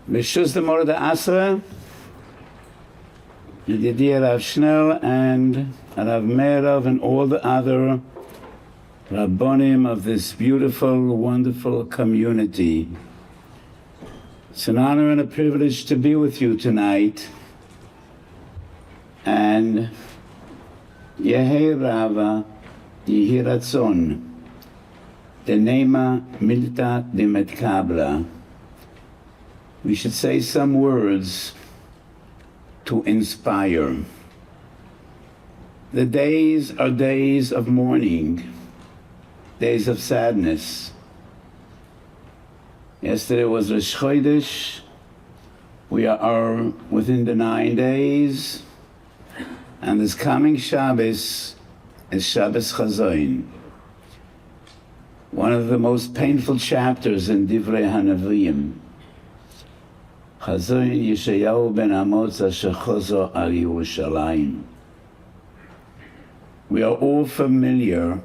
B'shus the Morda Asra, Yedidi Harav Schnell and Harav Meirav and all the other Rabbonim of this beautiful, wonderful community. It's an honor and a privilege to be with you tonight. And Yehi Rava, Yehi Ratzon, Denema Milta de Metkabla. We should say some words to inspire. The days are days of mourning, days of sadness. Yesterday was Rosh Chodesh. We are within the 9 days, and this coming Shabbos is Shabbos Chazoin, one of the most painful chapters in Divrei Hanaviyim. Chazoin Yeshayahu ben Amos asher chozo al Yerushalayim. We are all familiar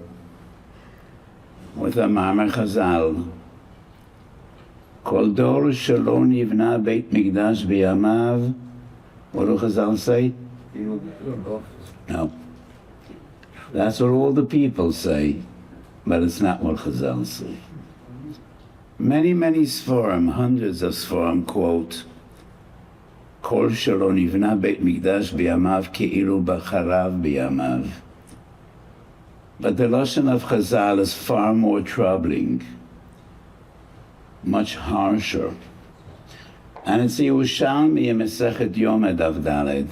with the Ma'amar Chazal. Kol dor shelo nivna beit mikdash biyamav. What do Chazal say? No. That's what all the people say, but it's not what Chazal say. Many Sforim, hundreds of Sforim quote, Kol shelo nivna beit mikdash biyamav ki'ilu b'charav biyamav. But the Lashon of Chazal is far more troubling, much harsher. And it's Yerushalmi in Masechet Yom Daf Daled.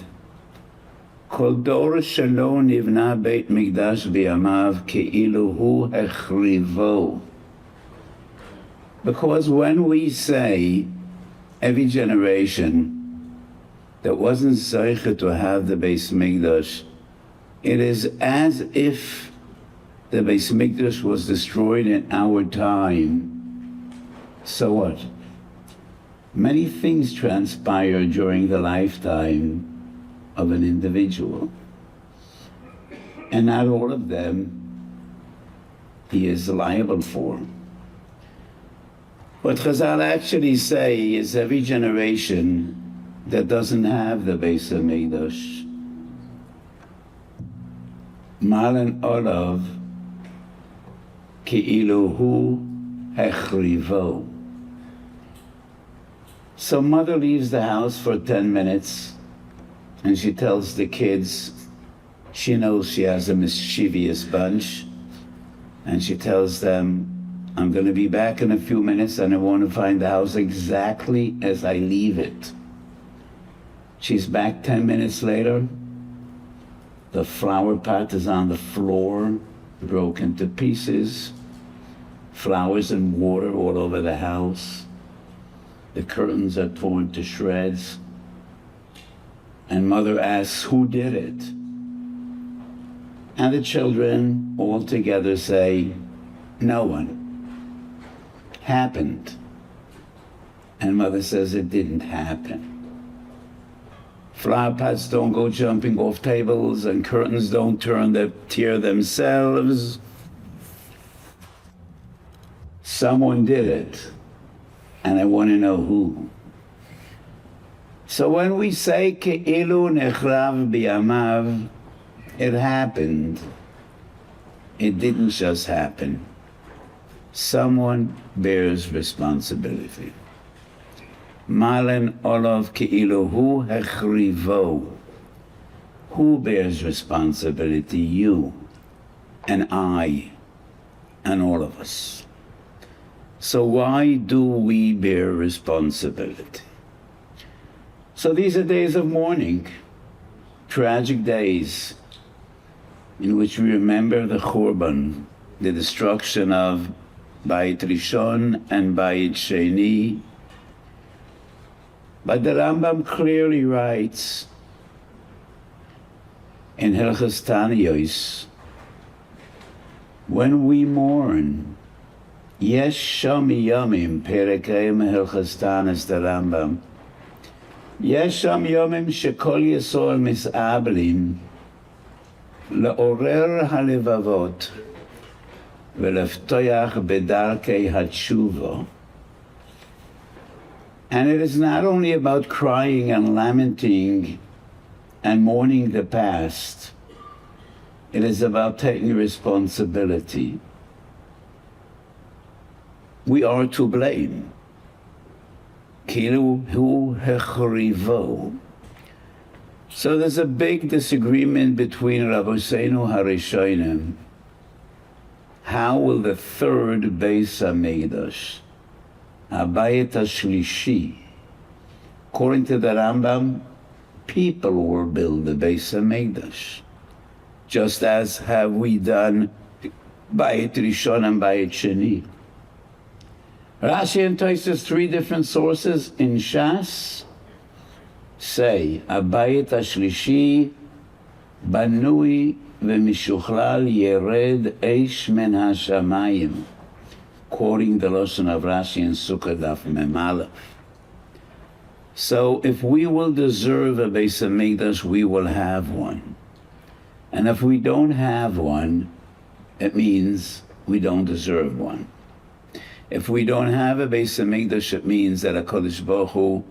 Kol dor shelo nivna beit mikdash biyamav ki'ilu hu hechrivo. Because when we say every generation that wasn't zeicha to have the Beis Mikdash, it is as if the Beis Mikdash was destroyed in our time. So what? Many things transpire during the lifetime of an individual, and not all of them he is liable for. What Chazal actually say is every generation that doesn't have the Beis Mikdash, Malan Olav Ki'ilu hu hechrivo. So mother leaves the house for 10 minutes and she tells the kids, she knows she has a mischievous bunch, and she tells them, I'm going to be back in a few minutes and I want to find the house exactly as I leave it. She's back 10 minutes later. The flower pot is on the floor, broken to pieces. Flowers and water all over the house. The curtains are torn to shreds. And mother asks, who did it? And the children all together say, no one. Happened. And mother says it didn't happen. Flower pots don't go jumping off tables and curtains don't tear themselves. Someone did it, and I want to know who. So when we say Ke'ilu nechrav biyamav, it happened. It didn't just happen. Someone bears responsibility. Malen olav ki'ilu hu hechrivo. Who bears responsibility? You and I and all of us. So why do we bear responsibility? So these are days of mourning, tragic days in which we remember the Churban, the destruction of Bayit Rishon and Bayit Sheni. But the Rambam clearly writes in Hillcrest, when we mourn, Yesh Sham Yomim, Perekayim Hillcrest the Rambam, Yesh Sham Yomim Shekol Yisrael Mis'ablim Le'orer HaLevavot ולפתוח בדרכי התשובה. And it is not only about crying and lamenting and mourning the past. It is about taking responsibility. We are to blame. Kilu hu hechrivo. So there's a big disagreement between Rabbeinu Harishonim. How will the third Beis HaMikdash, Habayit HaShlishi, according to the Rambam, people will build the Beis HaMikdash, just as have we done Bayit Rishon and Bayit Sheni. Rashi and Tosfos, three different sources in Shas say, Habayit HaShlishi banui v'mishuchlal yered eish men hashamayim, quoting the Lashon of Rashi in Sukkah Daf Mem Aleph. So if we will deserve a Beis HaMikdash, we will have one. And if we don't have one, it means we don't deserve one. If we don't have a Beis HaMikdash, it means that HaKadosh Baruch Hu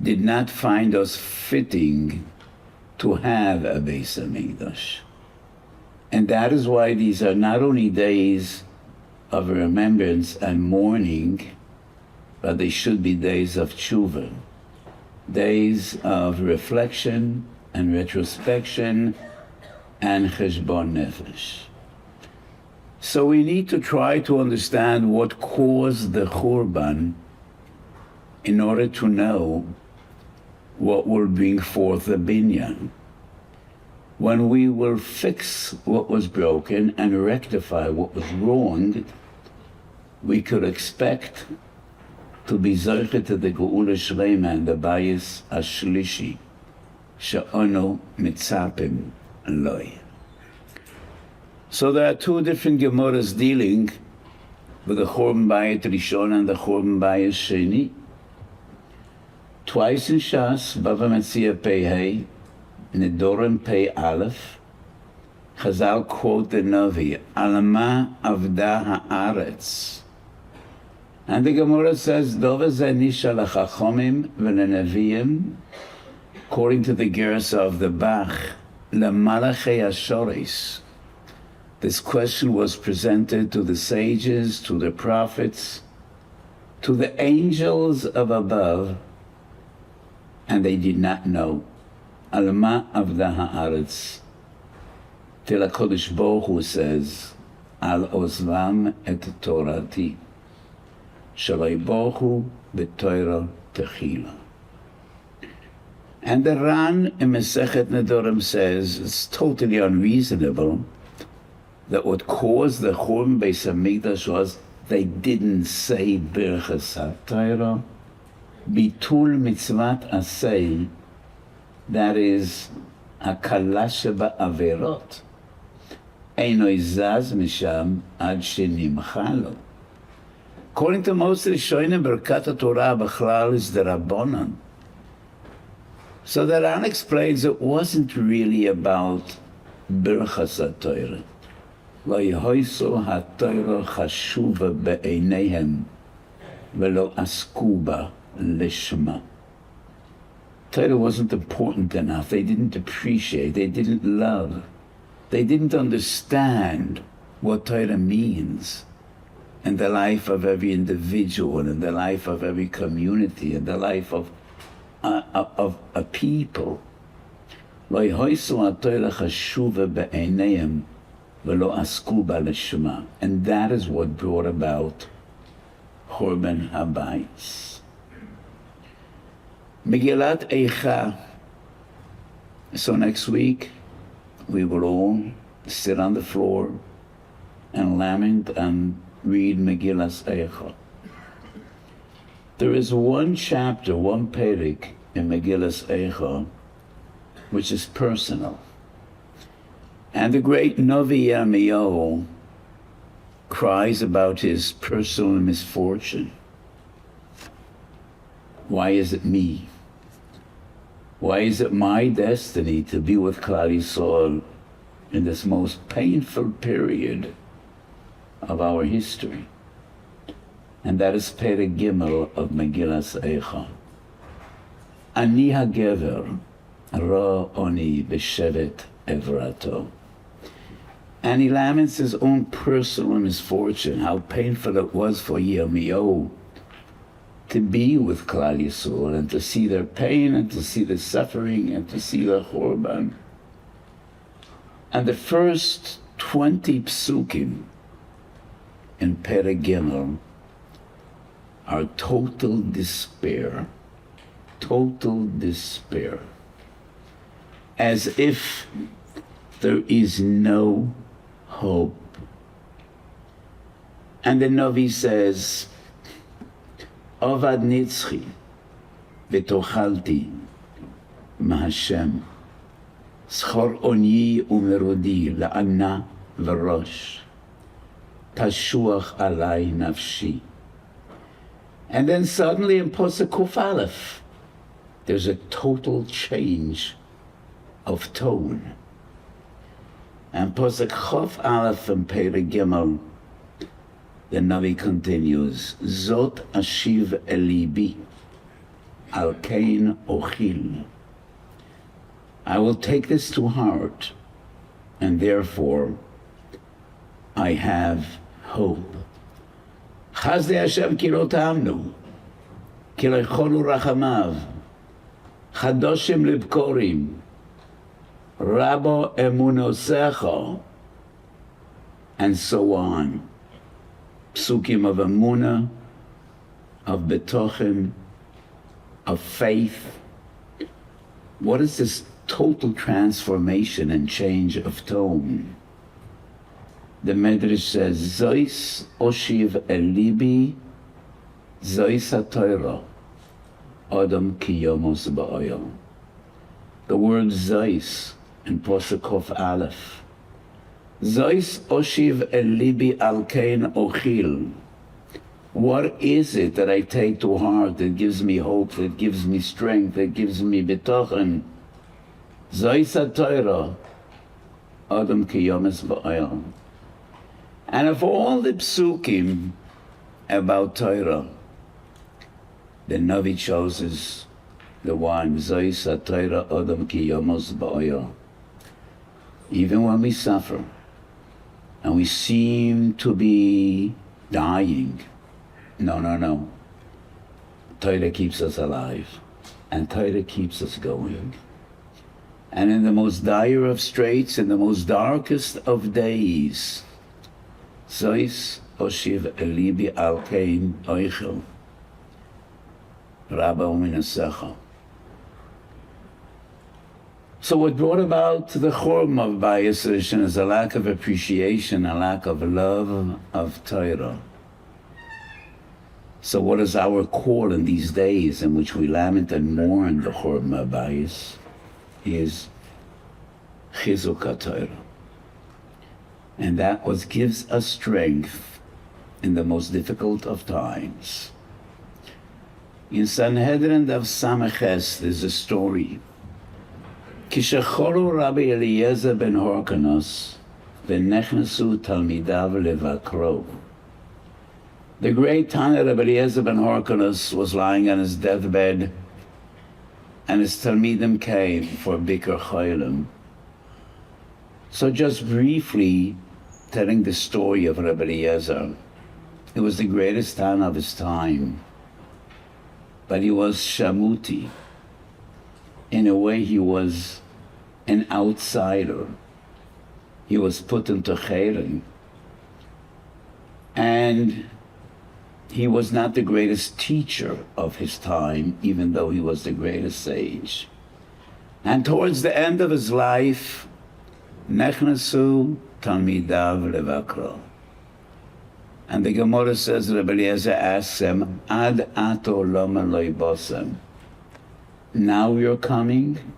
did not find us fitting to have a Beis HaMikdash. And that is why these are not only days of remembrance and mourning, but they should be days of tshuva, days of reflection and retrospection and cheshbon nefesh. So we need to try to understand what caused the Churban in order to know what will bring forth the binyan. When we will fix what was broken and rectify what was wrong, we could expect to be zoche to the Geula Shlema and the Bayis HaShlishi, she'onu mitzapim loi. So there are two different Gemaras dealing with the Churban Bayit Rishon and the Churban Bayit Sheni. Twice in Shas, Bava Metzia Pei Hei, Nedorim Pei Aleph, Chazal quote the Navi, Alama Avda Haaretz. And the Gemara says, Dova Zanisha Lachachomim V'Lenaviyim, according to the Geras of the Bach, Lamalachei Ashoris. This question was presented to the sages, to the prophets, to the angels of above, and they did not know. Alma avda haaretz. Till HaKadosh Baruch Hu says, Al ozvam et torati, shaloi Baruch Hu b'toira techila. And the Ran in Masechet Nedorim says it's totally unreasonable that what caused the Churban Beis HaMikdash was they didn't say Birchas HaTorah, Bitul Mitzvat Asay, that is Hakala Sheba Averot. Eino Izaz Misham Ad Shenimcha Lo. According to most Rishonim, Birkat Torah B'chlal is the Rabbanan. So the Ran explains it wasn't really about Birchas HaTorah. ויהויסו התורה חשובה בעיניהם ולא עסקו בה לשמה. Torah wasn't important enough. They didn't appreciate, they didn't love, they didn't understand what Torah means in the life of every individual, in the life of every community, in the life of a people. ויהויסו התורה חשובה בעיניהם and that is what brought about Churban Habayis. Megillat Eicha. So next week we will all sit on the floor and lament and read Megillas Eicha. There is one chapter, one perik in Megillas Eicha which is personal. And the great Navi Yirmiyahu cries about his personal misfortune. Why is it me? Why is it my destiny to be with Klal Yisrael in this most painful period of our history? and that is Perek Gimel of Megillas Eicha. Ani hagever ra oni b'shevet evrato. And he laments his own personal misfortune, how painful it was for Yirmiyahu to be with Klal Yisrael and to see their pain and to see the suffering and to see the Churban. And the first 20 psukim in Perek Gimel are total despair, as if there is no hope. And the Navi says, Avad nitzchi v'tochalti ma'Hashem schor onyi umerodi la'ana v'rosh tashuach alai nafshi. And then suddenly in Posek Kuf Aleph, there's a total change of tone. And Posek Chof Aleph and Perek Gimel, the Navi continues, Zot ashiv elibi al kein ochil. I will take this to heart, and therefore I have hope. Chazdei Hashem ki lo ta'amnu, ki lo yicholu rachamav, chadoshim libkorim, rabo emunosecho, and so on. Psukim of emunah, of betochen, of faith. What is this total transformation and change of tone? The Medrash says, Zois oshiv elibi, Zois ha-Torah, Adam ki yomos ba'oyel. The word Zois in Posek Kuf Aleph. Zois oshiv elibi al kein ochil. What is it that I take to heart that gives me hope, that gives me strength, that gives me betochen? Zois ha-Torah, Adam ki yomos ba'oyel. And of all the psukim about Torah, the Navi chooses the one, Zois ha-Torah Adam ki yomos ba'oyel. Even when we suffer and we seem to be dying, no. Torah keeps us alive, and Torah keeps us going. And in the most dire of straits, in the most darkest of days, Zois oshiv elibi al kein oichel, Rabba u'minasecha. So what brought about the chorm of Weiss is a lack of appreciation, a lack of love of Torah. So what is our call in these days in which we lament and mourn the chorm of Weiss is Chizuk HaTorah. And that what gives us strength in the most difficult of times. In Sanhedrin Daf Sameches, there's a story. Kishacholu Rabbi Eliezer ben Horkanos v'nechnesu talmidav levakro. The great Tana Rabbi Eliezer ben Horkanos was lying on his deathbed, and his talmidim came for Bikur Cholim. So just briefly, telling the story of Rabbi Eliezer, he was the greatest Tana of his time, but he was shamuti. In a way, he was an outsider. He was put into chayrim. And he was not the greatest teacher of his time, even though he was the greatest sage. And towards the end of his life, nechnasu talmidav levakro. And the Gemara says, Rabbi Eliezer asks him, Ad ato loma lo bosem. Now you're coming?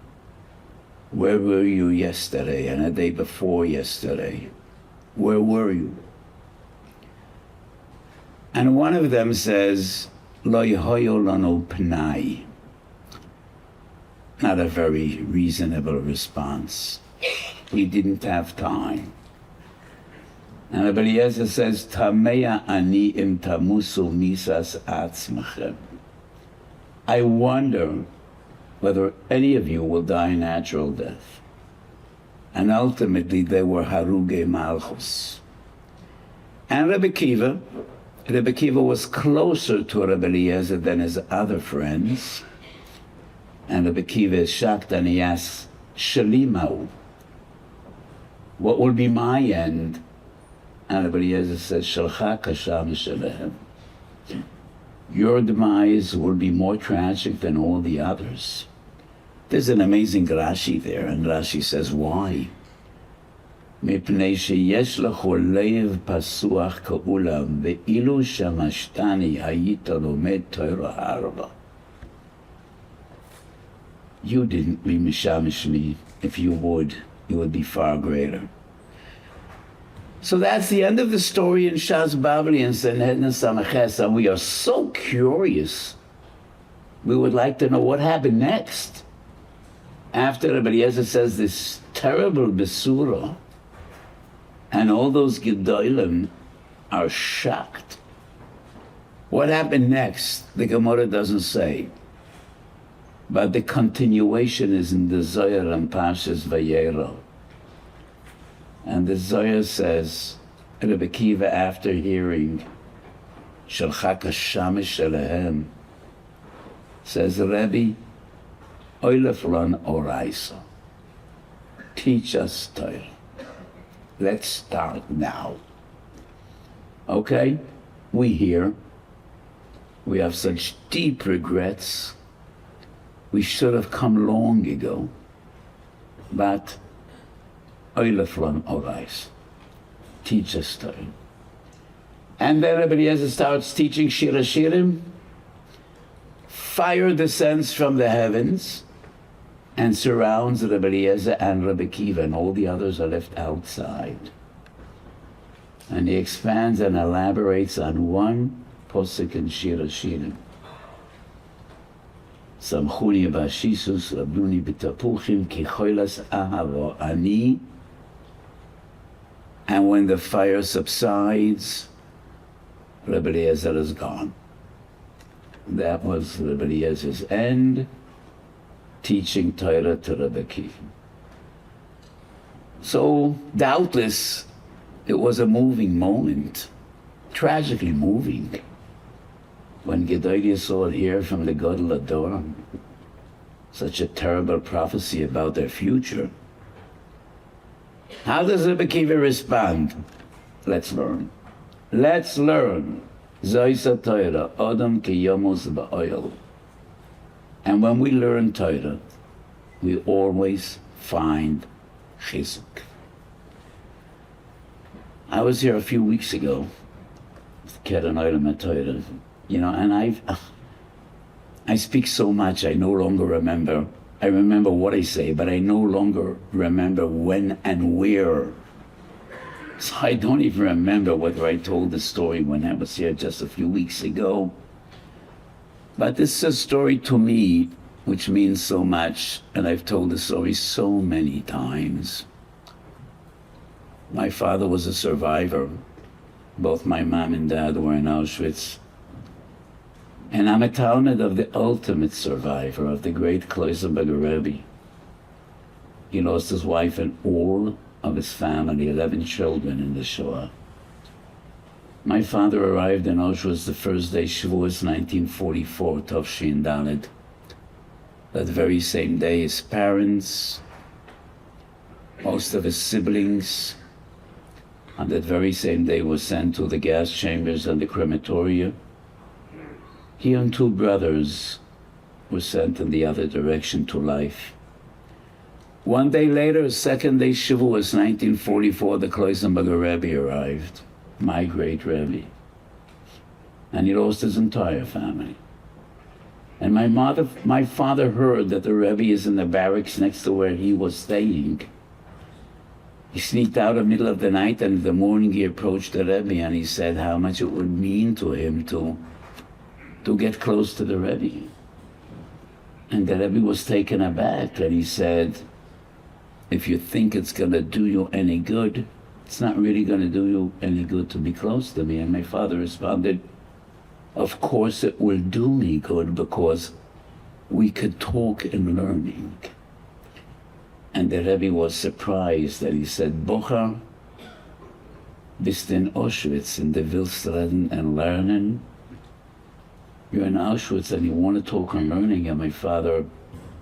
Where were you yesterday and a day before yesterday? Where were you? And one of them says, Lo yehoyo lano pnai. Not a very reasonable response. We didn't have time. And Rabbi Eliezer says, Tameya ani im tamusu misas atzmachem. I wonder whether any of you will die a natural death. And ultimately they were haruge malchus. And Rabbi Kiva was closer to Rabbi Eliezer than his other friends. And Rabbi Kiva is shocked and he asks, Shalimau, what will be my end? And Rabbi Eliezer says, Shalcha kasham shalehem. Your demise will be more tragic than all the others. There's an amazing Rashi there, and Rashi says, why? מפני שיש לך לב פסוח כאולם, ואילו שמשתני היית לומד תורה הרבה. You didn't be mishamish me. If you would, it would be far greater. So that's the end of the story in Shas Bavli and Sanhedrin Samaches, and we are so curious. We would like to know what happened next. After Rabbi Eliezer says this terrible Besura, and all those Gedolim are shocked. What happened next? The Gemara doesn't say. But the continuation is in the Zohar and Parshas Vayera. And the Zohar says, Rabbi Kiva, after hearing Shalcha kashamish shalehem, says, Rebbe, oilef ron oraisa. Teach us Torah. Let's start now. Okay? We hear. We have such deep regrets. We should have come long ago. But oilef ron orais. Teach us Torah. And then Rabbi Eliezer starts teaching Shir HaShirim. Fire descends from the heavens and surrounds Rabbi Eliezer and Rabbi Kiva, and all the others are left outside. And he expands and elaborates on one posuk in Shir HaShirim. Samchuni b'ashisus, rabnuni b'tapuchim, ki choilas ahavo ani. And when the fire subsides, Rabbi Eliezer is gone. That was Rabbi Eliezer's end, teaching Torah to Rabbi Kiva. So, doubtless, it was a moving moment, tragically moving, when Gedolim saw it here from the Gadol Ador, such a terrible prophecy about their future. How does Rabbi Kiva respond? Let's learn. Let's learn. Zoysa Torah, Adam ki yomus ba'oil. And when we learn Torah, we always find Chizuk. I was here a few weeks ago, Keren Olam Torah, and I speak so much, I no longer remember. I remember what I say, but I no longer remember when and where. So I don't even remember whether I told the story when I was here just a few weeks ago. But this is a story to me which means so much, and I've told the story so many times. My father was a survivor. Both my mom and dad were in Auschwitz. And I'm a talmid of the ultimate survivor, of the great Kloisenberger Rebbe. He lost his wife and all of his family, 11 children in the Shoah. My father arrived in Auschwitz the first day, Shavuos 1944, Tovshin Dalet. That very same day, his parents, most of his siblings, on that very same day were sent to the gas chambers and the crematoria. He and two brothers were sent in the other direction to life. One day later, second day Shavuos 1944, the Kloisenberger Rebbe arrived, my great Rebbe. And he lost his entire family. And my father heard that the Rebbe is in the barracks next to where he was staying. He sneaked out in the middle of the night, and in the morning he approached the Rebbe and he said how much it would mean to him to get close to the Rebbe. And the Rebbe was taken aback, and he said, if you think it's going to do you any good, it's not really going to do you any good to be close to me. And my father responded, of course it will do me good, because we could talk in learning. And the Rebbe was surprised, and he said, Bocha, bist in Auschwitz in the willst reden and lernen? You're in Auschwitz and you want to talk and learning. And my father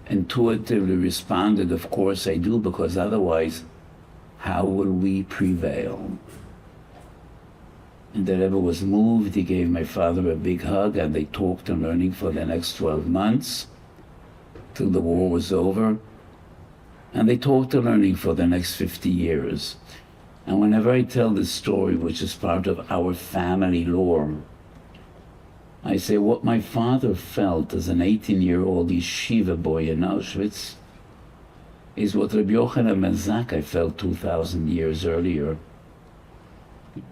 intuitively responded, of course I do, because otherwise, how will we prevail? And the Rebbe was moved. He gave my father a big hug, and they talked and learning for the next 12 months till the war was over. And they talked and learning for the next 50 years. And whenever I tell this story, which is part of our family lore, I say what my father felt as an 18-year-old yeshiva boy in Auschwitz is what Rabbi Yochanan ben Zakkai felt 2,000 years earlier.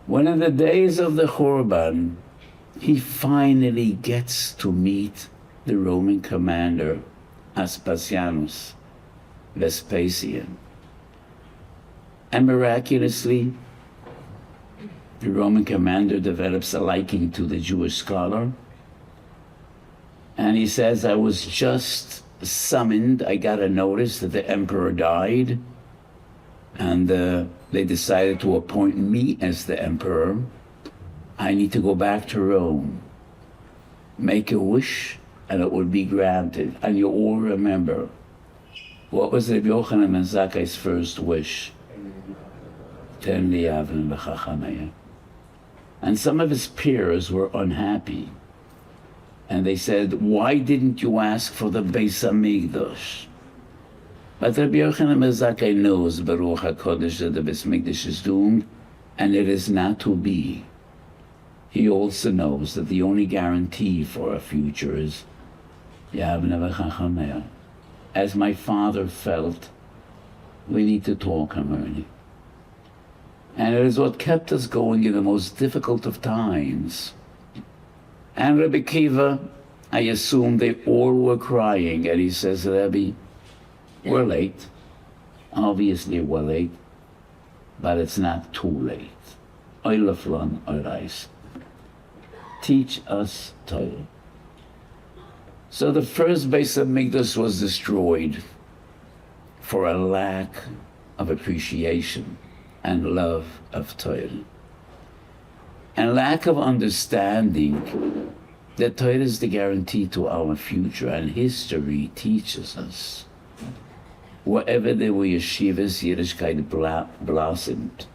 When in the days of the Churban, he finally gets to meet the Roman commander, Vespasian. And miraculously, the Roman commander develops a liking to the Jewish scholar. And he says, I was just summoned, I got a notice that the emperor died, and they decided to appoint me as the emperor. I need to go back to Rome, make a wish, and it will be granted. And you all remember, what was Rabbi Yochanan ben Zakkai's first wish? Ten liyavin v'chachamei. And some of his peers were unhappy. And they said, why didn't you ask for the Beis Hamikdash? But Rabbi Yochanan ben Zakkai knows Baruch HaKodesh that the Beis Hamikdash is doomed, and it is not to be. He also knows that the only guarantee for our future is Yavne v'chachamei. As my father felt, we need to talk and learn. And it is what kept us going in the most difficult of times. And Rebbe Kiva, I assume they all were crying, and he says, Rebbe, we're late. Obviously we're late, but it's not too late. Oilaflon oirais. Teach us Torah. So the first Beis Hamikdash was destroyed for a lack of appreciation and love of Torah, and lack of understanding that Torah is the guarantee to our future. And history teaches us, wherever there were yeshivas, Yiddishkeit blossomed,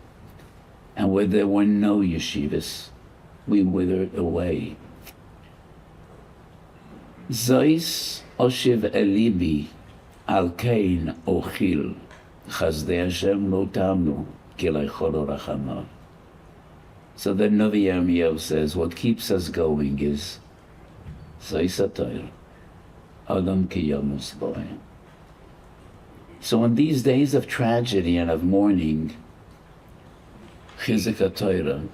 and where there were no yeshivas, we withered away. Zois oshiv elibi al kein ochil chazdei Hashem lo tamnu kilei cholo rachamah. So the Navi Yirmiyahu says, what keeps us going is Zois HaTorah, Adam ki yamus boy. So in these days of tragedy and of mourning, Chizuk HaTorah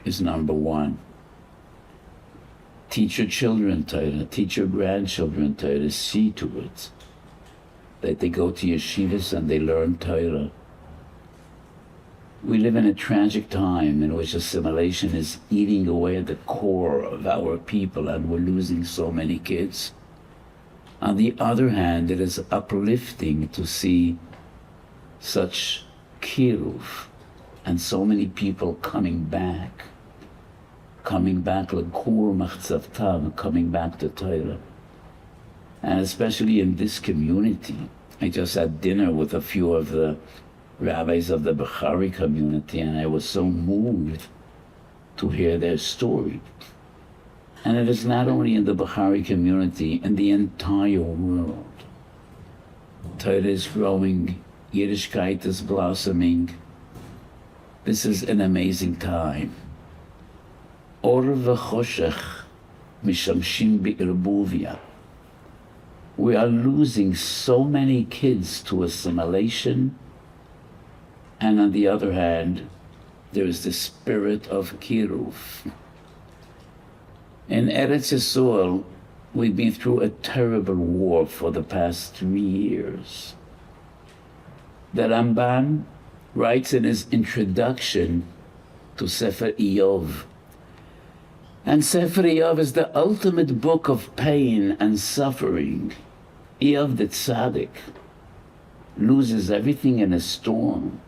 is number one. Teach your children Torah, teach your grandchildren Torah, see to it that they go to yeshivas and they learn Torah. We live in a tragic time in which assimilation is eating away at the core of our people, and we're losing so many kids. On the other hand, it is uplifting to see such kiruv and so many people coming back l'kur machzavtav, coming back to Torah. And especially in this community, I just had dinner with a few of the rabbis of the Bukhari community, and I was so moved to hear their story. And it is not only in the Bukhari community, in the entire world. Torah is growing, Yiddishkeit is blossoming. This is an amazing time. Or v'choshech mishamshim bi'erbuvia. We are losing so many kids to assimilation, and on the other hand, there is the spirit of kiruv. In Eretz Yisrael, we've been through a terrible war for the past 3 years. The Ramban writes in his introduction to Sefer Iyov. And Sefer Iyov is the ultimate book of pain and suffering. Iyov the tzaddik loses everything in a storm.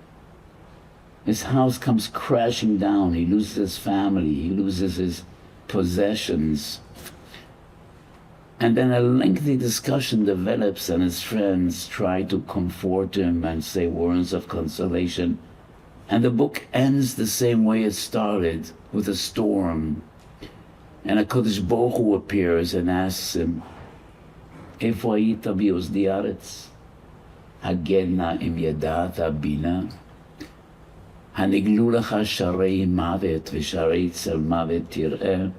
His house comes crashing down. He loses his family. He loses his possessions. And then a lengthy discussion develops, and his friends try to comfort him and say words of consolation. And the book ends the same way it started, with a storm. And HaKadosh Baruch Hu appears and asks him, Eifo hayita bi'ozdi haaretz? Hagedna im yada'ata bina? Haniglu lecha sharei mavet v'sharei tzel mavet tir'eh?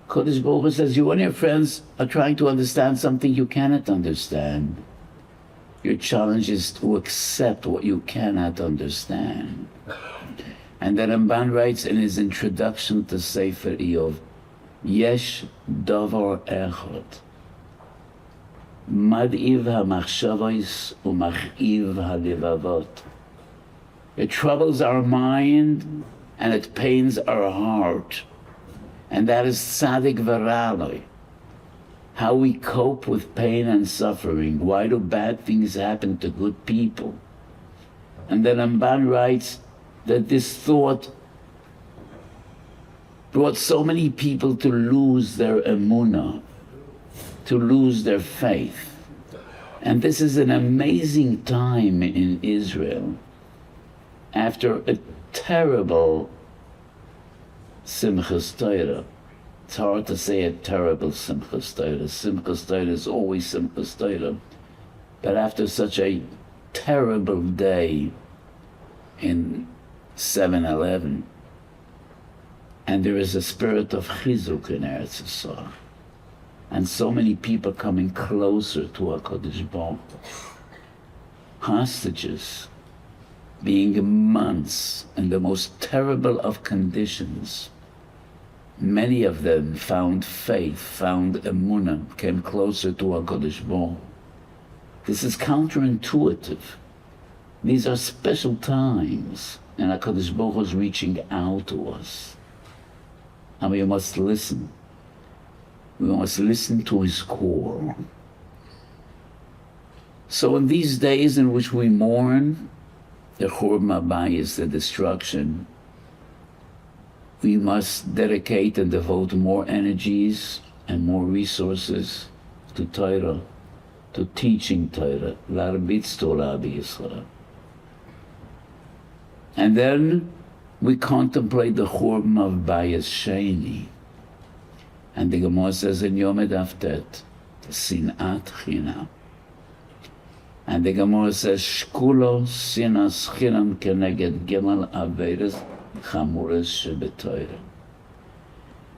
Kodesh Baruch Hu says, you and your friends are trying to understand something you cannot understand. Your challenge is to accept what you cannot understand. And then Ramban writes in his introduction to Sefer Iyov, Yesh davar echad, mad'iv ha'machshavos u'mach'iv ha'levavot. It troubles our mind and it pains our heart. And that is tzaddik v'raloi. How we cope with pain and suffering. Why do bad things happen to good people? And then Ramban writes that this thought brought so many people to lose their emunah, to lose their faith. And this is an amazing time in Israel. After a terrible Simchas Torah. It's hard to say a terrible Simchas Torah. Simchas Torah is always Simchas Torah. But after such a terrible day in 7/11, and there is a spirit of Chizuk in Eretz Yisrael, and so many people coming closer to HaKadosh Baruch Hu, hostages, being months in the most terrible of conditions. Many of them found faith, found emunah, came closer to HaKadosh Baruch Hu. This is counterintuitive. These are special times, and HaKadosh Baruch Hu is reaching out to us. And we must listen. We must listen to his call. So in these days in which we mourn the Churban Bayis, the destruction, we must dedicate and devote more energies and more resources to Torah, to teaching Torah, Larbitz Torah b'Yisrael. And then we contemplate the Churban of Bayis Sheni. And the Gemara says in Yom Aftet, Sinat Chinam. And the Gemara says, Shkulo sinas chinam keneged gimel averes chamures shebetoira.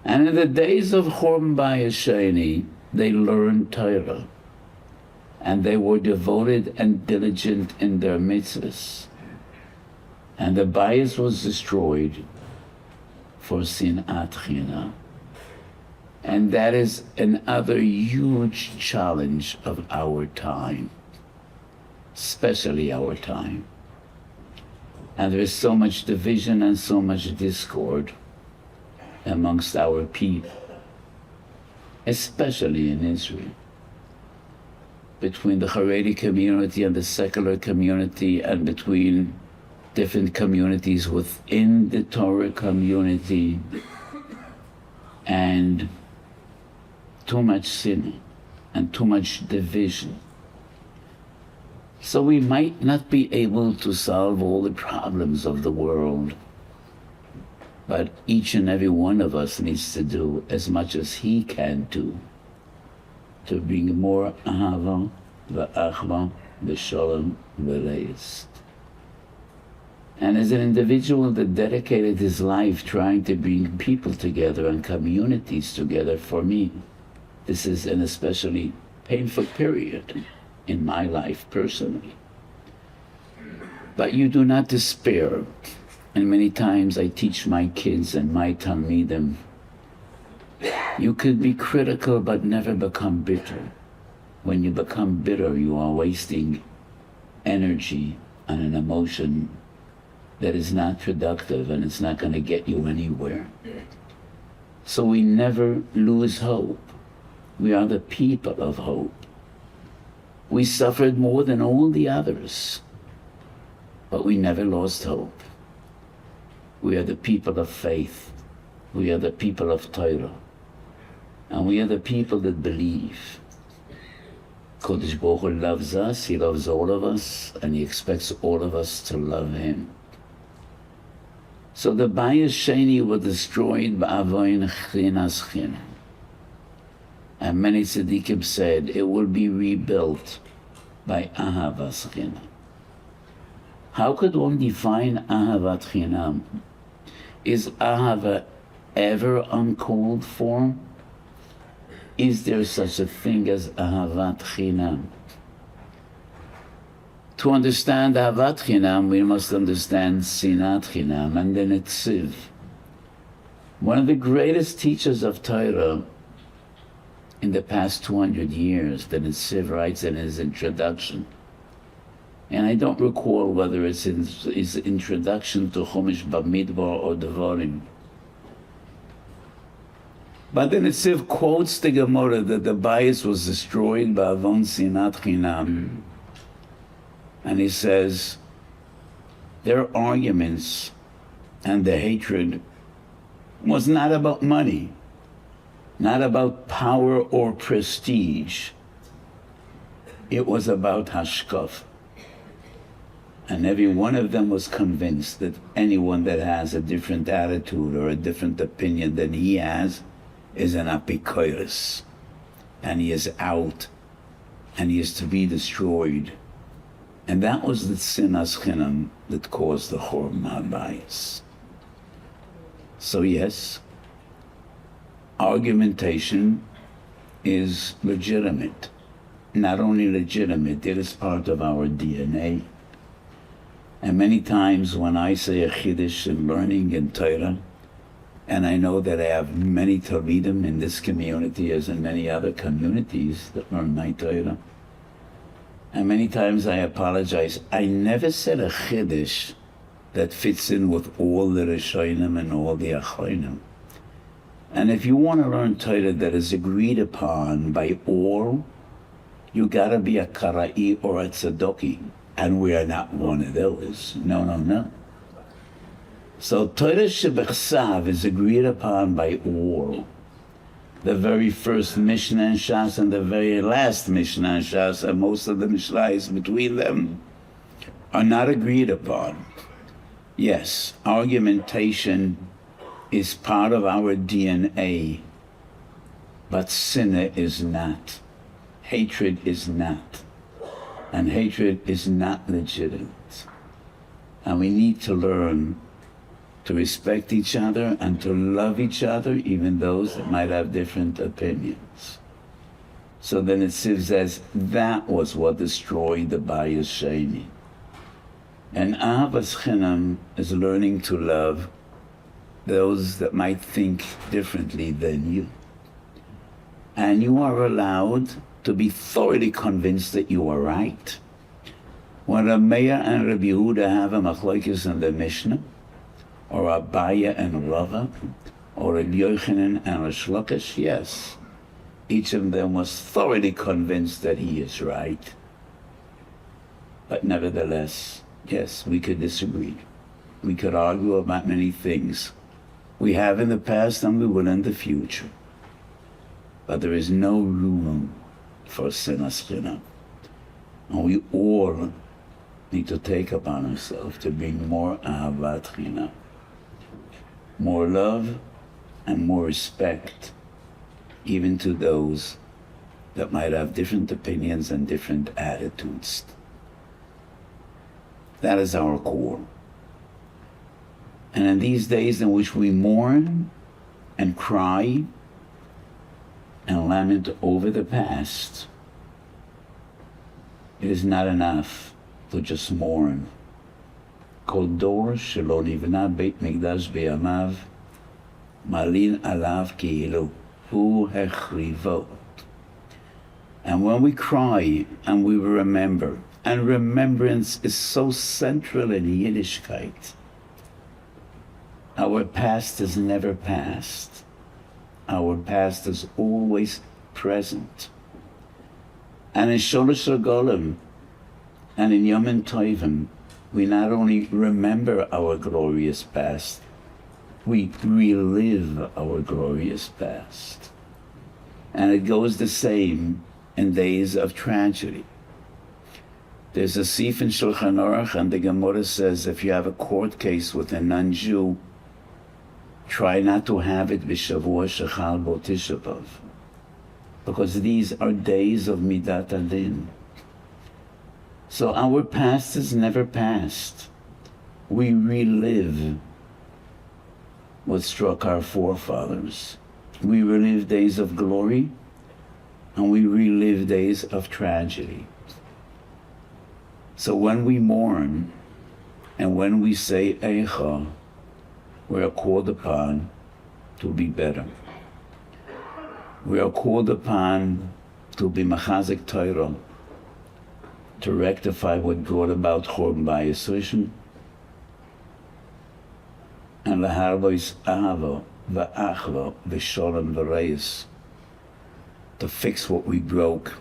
And in the days of Churban Bayis Sheni, they learned Torah. And they were devoted and diligent in their mitzvahs. And the Bayis was destroyed for sinat chinam. And that is another huge challenge of our time. Especially our time. And there is so much division and so much discord amongst our people, especially in Israel, between the Haredi community and the secular community, and between different communities within the Torah community, and too much sin and too much division. So we might not be able to solve all the problems of the world, but each and every one of us needs to do as much as he can do to bring more ahava, v'achva, v'shalom, v'leis. And as an individual that dedicated his life trying to bring people together and communities together, for me, this is an especially painful period in my life personally. But you do not despair. And many times I teach my kids and my talmidim, you could be critical but never become bitter. When you become bitter, you are wasting energy and an emotion that is not productive and it's not going to get you anywhere. So we never lose hope. We are the people of hope. We suffered more than all the others, but we never lost hope. We are the people of faith. We are the people of Torah. And we are the people that believe. Kodesh Baruch Hu loves us, He loves all of us, and He expects all of us to love Him. So the Bayis Sheni were destroyed by Avoin Chinas Chinam. And many tzaddikim said it will be rebuilt by Ahavas Chinam. How could one define Ahavat Chinam? Is Ahava ever uncalled for? Is there such a thing as Ahavat Chinam? To understand Ahavat Chinam, we must understand Sinat Chinam and the Netziv. One of the greatest teachers of Torah in the past 200 years, the Netziv writes in his introduction, and I don't recall whether it's in his introduction to Chumash Bamidbar or Devarim, but the Netziv quotes the Gemara that the Bayis was destroyed by Avon Sinat Chinam. And he says, their arguments and the hatred was not about money, not about power or prestige. It was about hashkaf. And every one of them was convinced that anyone that has a different attitude or a different opinion than he has is an apikoros, and he is out, and he is to be destroyed. And that was the sinas chinam that caused the churban habayis. So yes, argumentation is legitimate. Not only legitimate, it is part of our DNA. And many times when I say a chiddush in learning in Torah, and I know that I have many Talmidim in this community as in many other communities that learn my Torah, and many times I apologize. I never said a chiddush that fits in with all the Rishonim and all the Achronim. And if you want to learn Torah that is agreed upon by all, you gotta be a Kara'i or a Tzadoki. And we are not one of those. No, no, no. So Torah Shebechsav is agreed upon by all. The very first Mishnah and Shas and the very last Mishnah and Shas, and most of the Mishnahs between them, are not agreed upon. Yes, argumentation is part of our DNA, but sinna is not. Hatred is not. And hatred is not legitimate. And we need to learn to respect each other and to love each other, even those that might have different opinions. So then it says that was what destroyed the Bayis Sheni. And Ahavas Chinam is learning to love those that might think differently than you. And you are allowed to be thoroughly convinced that you are right. When Rav Meir and Rabbi Yehuda have a machlokes in the Mishnah, or Abaya and Rava, or Rabbi Yochanan and Rish Lakish, yes, each of them was thoroughly convinced that he is right. But nevertheless, yes, we could disagree. We could argue about many things. We have in the past and we will in the future. But there is no room for sinas chinam. And we all need to take upon ourselves to bring more ahavat chinam, more love and more respect, even to those that might have different opinions and different attitudes. That is our core. And in these days in which we mourn and cry and lament over the past, it is not enough to just mourn. Kol dor shelo nivna beit mikdash beyamav malin alav ki'ilu hu hechrivot. And when we cry and we remember And remembrance is so central in Yiddishkeit. Our past is never past. Our past is always present. And in Sholosh Regalim and in Yom Tovim, we not only remember our glorious past, we relive our glorious past. And it goes the same in days of tragedy. There's a sif in Shulchan Aruch, and the Gemara says if you have a court case with a non-Jew, try not to have it b'shavua shechal bo Tisha B'av, because these are days of midat adin. So our past is never past. We relive what struck our forefathers. We relive days of glory, and we relive days of tragedy. So when we mourn, and when we say Eicha, we are called upon to be better. We are called upon to be Machazik Torah, to rectify what brought about Chorban Bayis and Laharbois Ahava, V'achva, V'sholem V'reis, to fix what we broke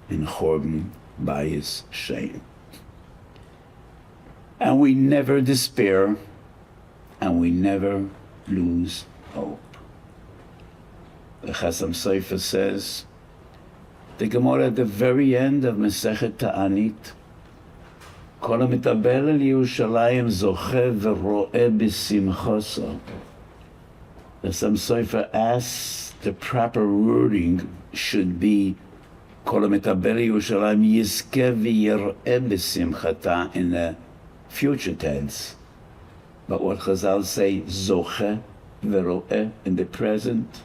in Chorban Bayis Shein. And we never despair, and we never lose hope. The Chasam Sofer says, the Gemara at the very end of Masechet Ta'anit, Kol hamitabel el Yerushalayim zoche v'ro'eh b'simchoso. The Chasam Sofer asks the proper wording should be Kol hamitabel el Yerushalayim yizkeh v'yir'eh b'simchata in the future tense. But what Chazal say, zoche v'ro'eh, in the present,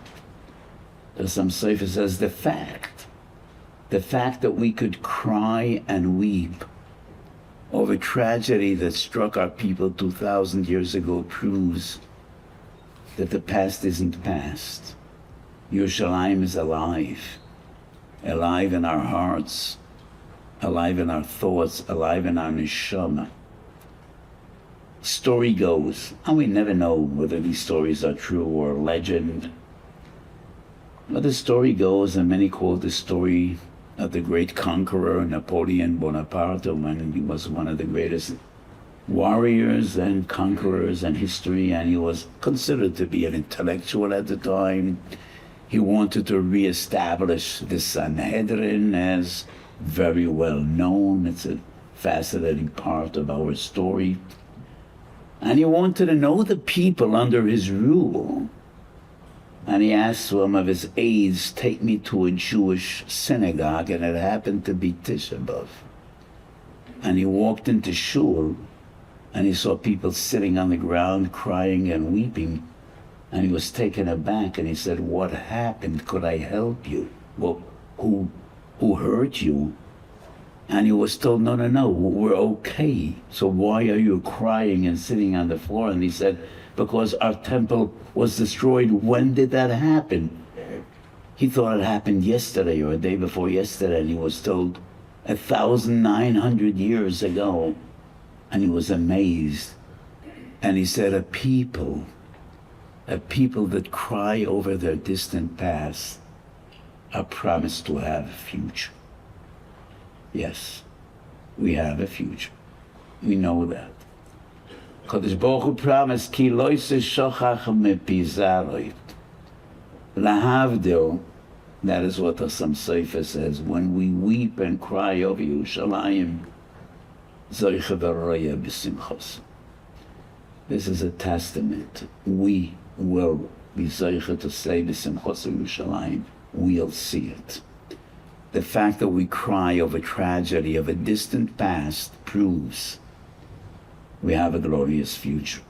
the Chasam Sofer says the fact that we could cry and weep over tragedy that struck our people 2,000 years ago proves that the past isn't past. Yerushalayim is alive, alive in our hearts, alive in our thoughts, alive in our neshama. Story goes, and we never know whether these stories are true or legend, but the story goes, and many call the story of the great conqueror Napoleon Bonaparte, when he was one of the greatest warriors and conquerors in history, and he was considered to be an intellectual at the time. He wanted to reestablish the Sanhedrin as very well known. It's a fascinating part of our story. And he wanted to know the people under his rule. And he asked one of his aides, take me to a Jewish synagogue, and it happened to be Tisha B'av. And he walked into shul, and he saw people sitting on the ground crying and weeping, and he was taken aback, and he said, what happened? Could I help you? Well, who hurt you? And he was told, no, we're okay. So why are you crying and sitting on the floor? And he said, because our temple was destroyed. When did that happen? He thought it happened yesterday or a day before yesterday, and he was told 1,900 years ago. And he was amazed. And he said, a people that cry over their distant past are promised to have a future. Yes, we have a future. We know that. Kodesh Baruch Hu promised, Ki lo shochach mepi zaroit. Lahavdil, that is what the Chasam Sofer says, when we weep and cry over Yerushalayim, zoiche v'roya b'simchos. This is a testament. We will be zoiche to say b'simchos Yerushalayim. We'll see it. The fact that we cry over tragedy of a distant past proves we have a glorious future.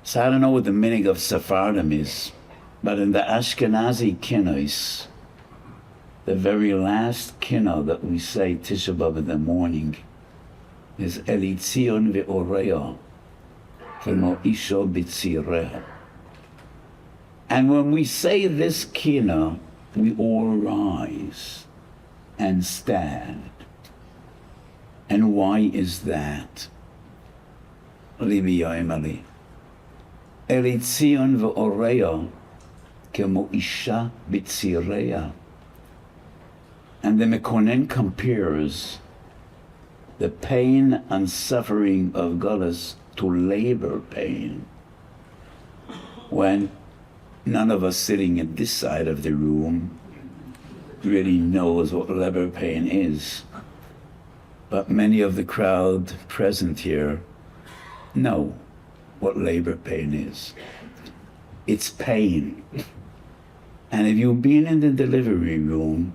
So I don't know what the meaning of Sephardim is, but in the Ashkenazi kinnos, the very last kinno that we say Tisha B'av in the morning is Elitzion ve'oreya, kemo isho b'tzireha. And when we say this kinno, we all rise. and stand. And why is that? Libi Yoimali. Eritzion ve'oreya kemo isha bitzireya. And the Mekonen compares the pain and suffering of Golas to labor pain. When none of us sitting at this side of the room really knows what labor pain is, but many of the crowd present here know what labor pain is. It's pain. And if you've been in the delivery room,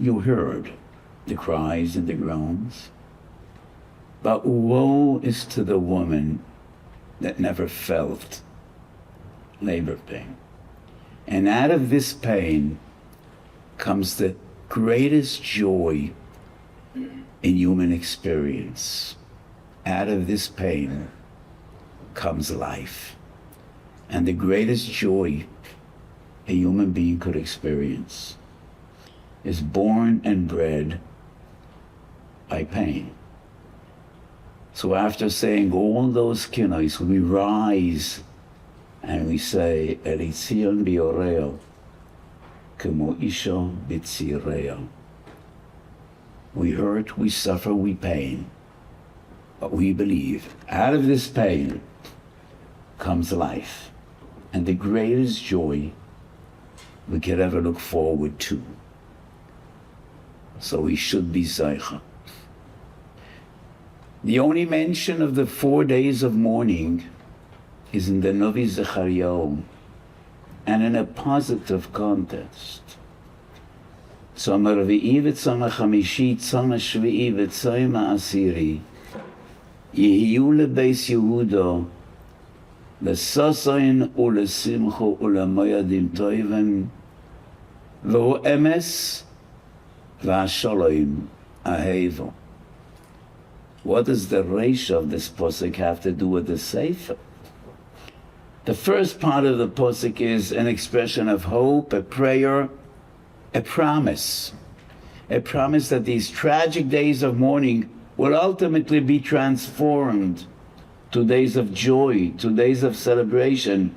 you heard the cries and the groans. But woe is to the woman that never felt labor pain. And out of this pain comes the greatest joy in human experience. Out of this pain comes life. And the greatest joy a human being could experience is born and bred by pain. So after saying all those kinnos, we rise and we say, Eritzion bioreo, kemo isho bitzireo. We hurt, we suffer, we pain, but we believe out of this pain comes life and the greatest joy we could ever look forward to. So we should be Zaycha. The only mention of the 4 days of mourning is in the Novi Zechariah, and in a positive context. Tzoma Revi'i v'Tzoma Chamishi, Tzoma Shvi'i v'Tzoma Asiri, Yehiyu lebeis Yehuda, lesasayin ulesimcho ulemoyadim toivim, v'hu emes v'ashalom ahevo. What does the reisha of this posuk have to do with the sefer? The first part of the posuk is an expression of hope, a prayer, a promise that these tragic days of mourning will ultimately be transformed to days of joy, to days of celebration.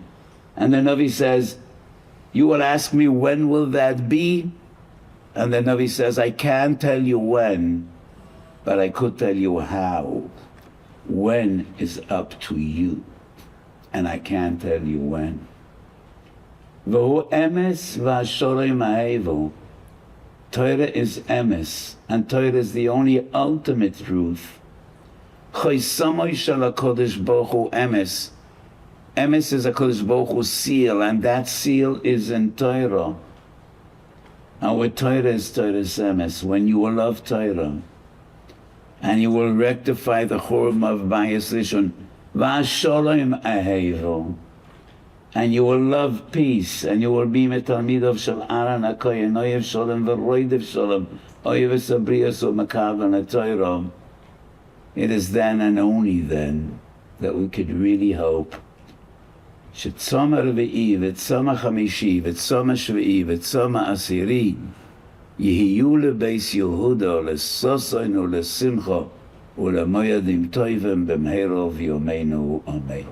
And the Navi says, you will ask me, when will that be? And the Navi says, I can't tell you when, but I could tell you how. When is up to you, and I can't tell you when. V'hu emes v'asholem ha'evo. Torah is emes, and Torah is the only ultimate truth. Choisamoy shel HaKadosh Baruch Hu emes. Emes is HaKadosh Baruch Hu's seal, and that seal is in Torah. Our Torah is Torah's emes. When you will love Torah, and you will rectify the churban of Bayis Rishon, v'asholem ahevo, and you will love peace, and you will be metalmidav shel Aaron HaKohen, oyev sholem v'roidev sholem, oyev esabriyas u'makavan ha'Torah. It is then and only then that we could really hope. Shetzoma Revi'i v'Tzoma Chamishi v'Tzoma Shvi'i v'Tzoma Asiri Yehiyu lebeis Yehuda lesasayin ulesimcha ulemoyadim toivim b'mheirov yomeinu amen.